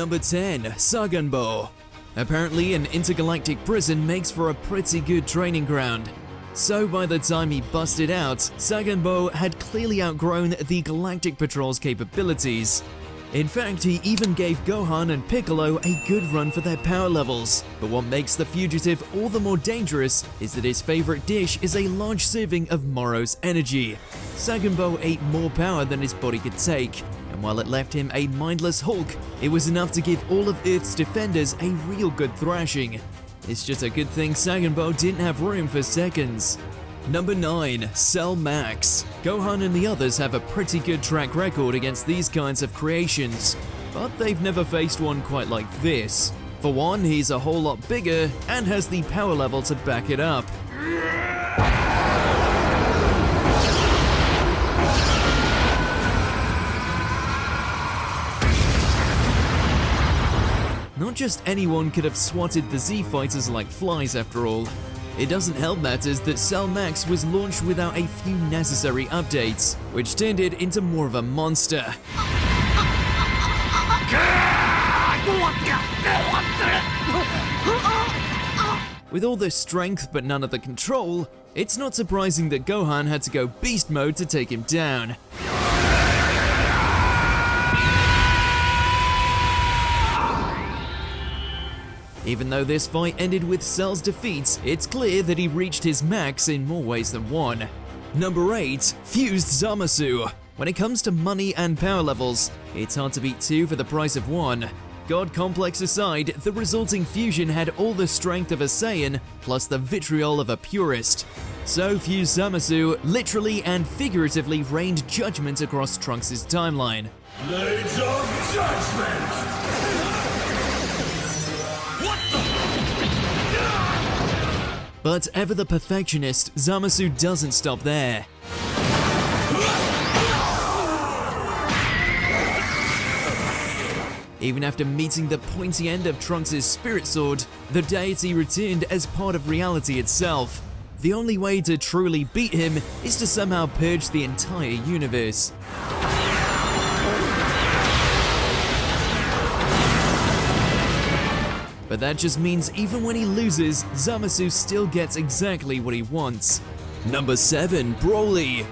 Number 10. Sagenbo. Apparently, an intergalactic prison makes for a pretty good training ground. So by the time he busted out, Sagenbo had clearly outgrown the Galactic Patrol's capabilities. In fact, he even gave Gohan and Piccolo a good run for their power levels. But what makes the fugitive all the more dangerous is that his favorite dish is a large serving of Morrow's energy. Sagenbo ate more power than his body could take, and while it left him a mindless Hulk, it was enough to give all of Earth's defenders a real good thrashing. It's just a good thing Sagenbo didn't have room for seconds. Number 9. Cell Max. Gohan and the others have a pretty good track record against these kinds of creations, but they've never faced one quite like this. For one, he's a whole lot bigger and has the power level to back it up. Not just anyone could have swatted the Z fighters like flies after all. It doesn't help matters that Cell Max was launched without a few necessary updates, which turned it into more of a monster. With all the strength but none of the control, it's not surprising that Gohan had to go beast mode to take him down. Even though this fight ended with Cell's defeat, it's clear that he reached his max in more ways than one. Number 8. Fused Zamasu. When it comes to money and power levels, it's hard to beat two for the price of one. God complex aside, the resulting fusion had all the strength of a Saiyan, plus the vitriol of a purist. So Fused Zamasu literally and figuratively rained judgment across Trunks' timeline. Blades of Judgment! But ever the perfectionist, Zamasu doesn't stop there. Even after meeting the pointy end of Trunks' spirit sword, the deity returned as part of reality itself. The only way to truly beat him is to somehow purge the entire universe. But that just means even when he loses, Zamasu still gets exactly what he wants. Number 7. Broly.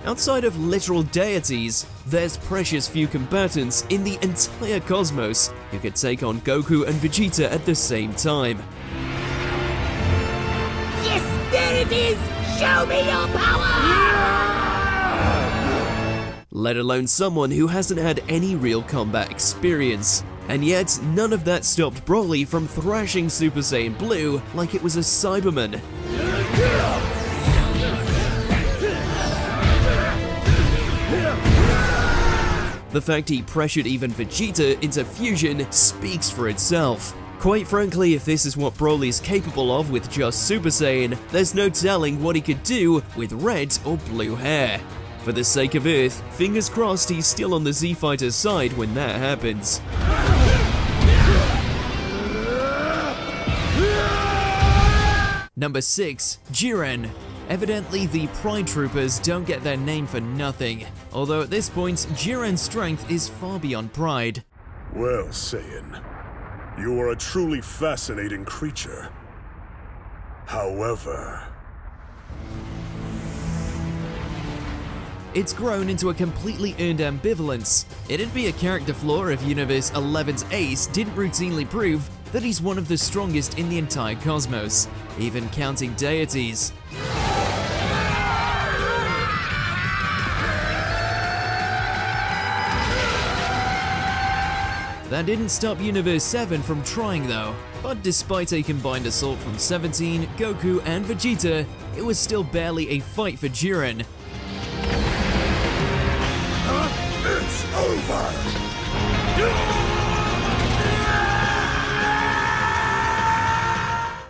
Outside of literal deities, there's precious few combatants in the entire cosmos who could take on Goku and Vegeta at the same time. Yes, there it is! Show me your power! Let alone someone who hasn't had any real combat experience. And yet, none of that stopped Broly from thrashing Super Saiyan Blue like it was a Cyberman. The fact he pressured even Vegeta into fusion speaks for itself. Quite frankly, if this is what Broly's capable of with just Super Saiyan, there's no telling what he could do with red or blue hair. For the sake of Earth, fingers crossed he's still on the Z Fighter's side when that happens. Number 6. Jiren. Evidently, the Pride Troopers don't get their name for nothing, although at this point, Jiren's strength is far beyond pride. Well, Saiyan, you are a truly fascinating creature. However... It's grown into a completely earned ambivalence. It'd be a character flaw if Universe 11's Ace didn't routinely prove that he's one of the strongest in the entire cosmos, even counting deities. That didn't stop Universe 7 from trying though, but despite a combined assault from 17, Goku and Vegeta, it was still barely a fight for Jiren. It's over!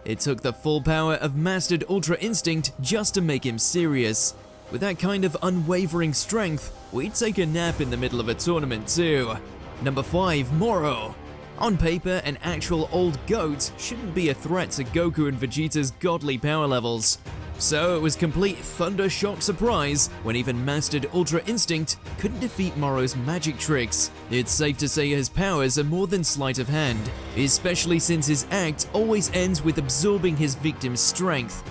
It took the full power of Mastered Ultra Instinct just to make him serious. With that kind of unwavering strength, we'd take a nap in the middle of a tournament too. Number 5. Morrow. On paper, an actual old goat shouldn't be a threat to Goku and Vegeta's godly power levels. So it was complete thunder shock surprise when even mastered Ultra Instinct couldn't defeat Morrow's magic tricks. It's safe to say his powers are more than sleight of hand, especially since his act always ends with absorbing his victim's strength.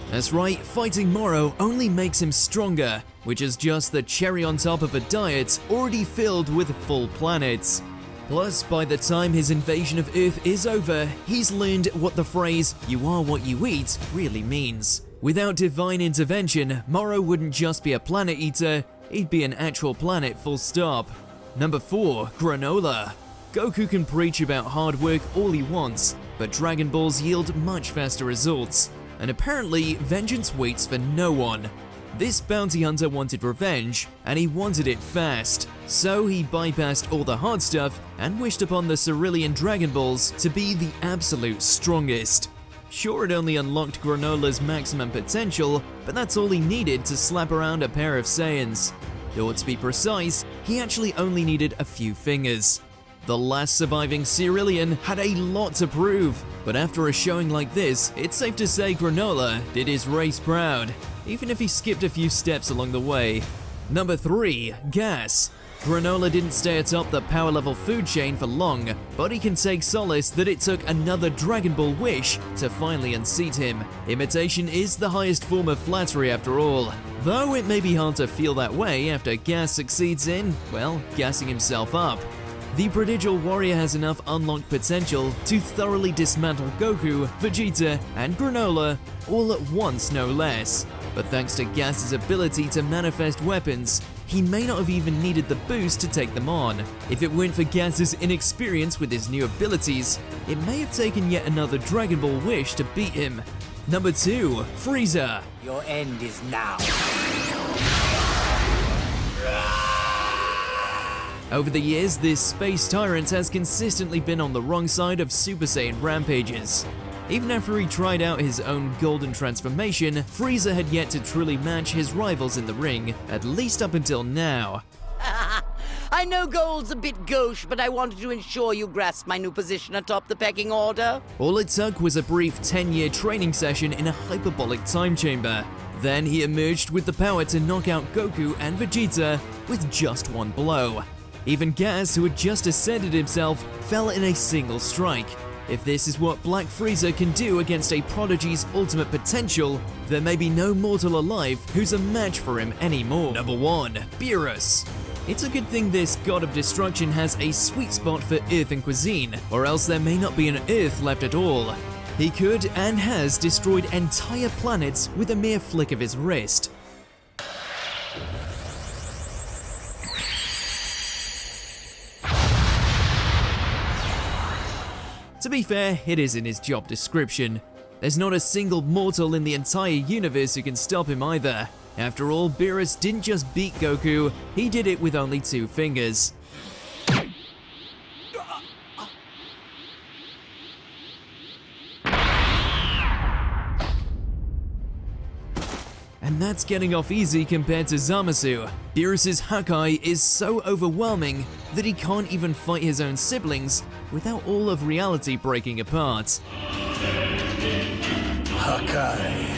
That's right, fighting Morrow only makes him stronger, which is just the cherry on top of a diet already filled with full planets. Plus, by the time his invasion of Earth is over, he's learned what the phrase, "you are what you eat," really means. Without divine intervention, Morrow wouldn't just be a planet eater, he'd be an actual planet full stop. Number 4. Granola. Goku can preach about hard work all he wants, but Dragon Balls yield much faster results. And apparently, vengeance waits for no one. This bounty hunter wanted revenge, and he wanted it fast. So he bypassed all the hard stuff and wished upon the Cerulean Dragon Balls to be the absolute strongest. Sure, it only unlocked Granola's maximum potential, but that's all he needed to slap around a pair of Saiyans. Though to be precise, he actually only needed a few fingers. The last surviving Cerulean had a lot to prove, but after a showing like this, it's safe to say Granola did his race proud, even if he skipped a few steps along the way. Number 3. Gas. Granola didn't stay atop the power level food chain for long, but he can take solace that it took another Dragon Ball wish to finally unseat him. Imitation is the highest form of flattery after all, though it may be hard to feel that way after Gas succeeds in, well, gassing himself up. The prodigal warrior has enough unlocked potential to thoroughly dismantle Goku, Vegeta, and Granola all at once, no less. But thanks to Gas's ability to manifest weapons, he may not have even needed the boost to take them on. If it weren't for Gas's inexperience with his new abilities, it may have taken yet another Dragon Ball wish to beat him. Number 2. Frieza. Your end is now. Over the years, this space tyrant has consistently been on the wrong side of Super Saiyan rampages. Even after he tried out his own golden transformation, Frieza had yet to truly match his rivals in the ring, at least up until now. I know gold's a bit gauche, but I wanted to ensure you grasp my new position atop the pecking order. All it took was a brief 10-year training session in a hyperbolic time chamber. Then he emerged with the power to knock out Goku and Vegeta with just one blow. Even Gas, who had just ascended himself, fell in a single strike. If this is what Black Frieza can do against a prodigy's ultimate potential, there may be no mortal alive who's a match for him anymore. Number 1. Beerus. It's a good thing this god of destruction has a sweet spot for earthen cuisine, or else there may not be an Earth left at all. He could and has destroyed entire planets with a mere flick of his wrist. To be fair, it is in his job description. There's not a single mortal in the entire universe who can stop him either. After all, Beerus didn't just beat Goku, he did it with only 2 fingers. And that's getting off easy compared to Zamasu. Beerus' Hakai is so overwhelming that he can't even fight his own siblings without all of reality breaking apart. Hakai.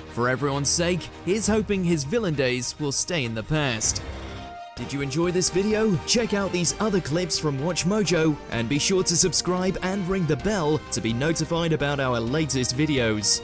For everyone's sake, here's hoping his villain days will stay in the past. Did you enjoy this video? Check out these other clips from WatchMojo and be sure to subscribe and ring the bell to be notified about our latest videos.